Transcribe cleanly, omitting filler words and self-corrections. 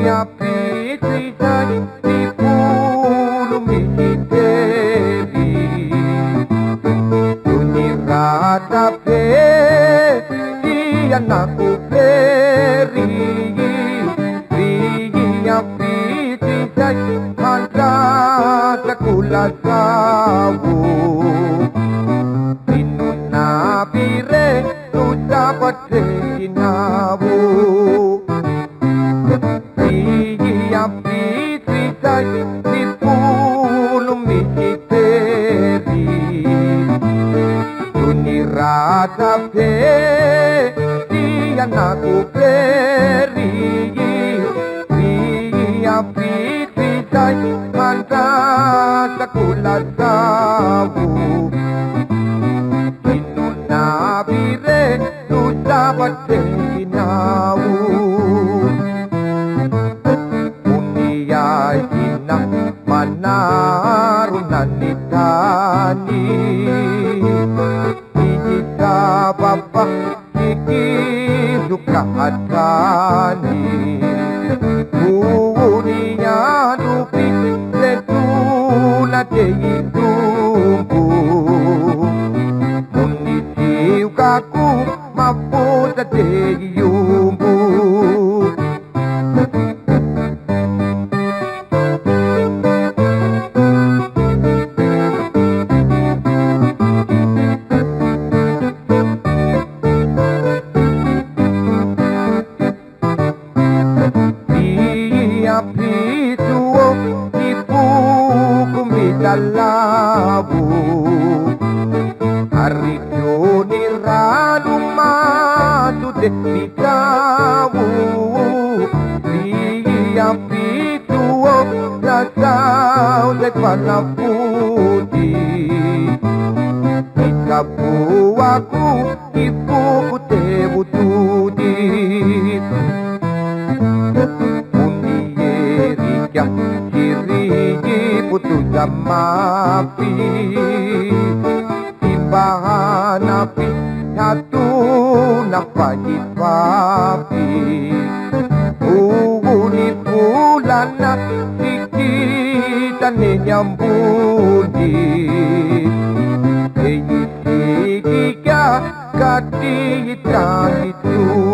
Pitisan di puno militeri Tunirata pe di anakku peri Riya pitisan mata sakula sawu Inuna bire dapat sinabu di puno militeri Tunirata pe di anakku peri Riya pitisan mata sakula sawu Inuna bire dapat sinabu manarunan nitani Iji sa bapa Iki suka hatani Urinya dupi Letuna deyidumbu Munisiu kaku Mapu sa deyumbu Pituo ibu kumidalabu Hari joni radu madu dekawu Dia pituo rasau lekwana putih Ikapu aku ibu kutebu tudit Kirigi putu jamapi Timbangan api Satu napajit papi Uni pulanak Sikitan ninyambudi Sigi ka kati hitam itu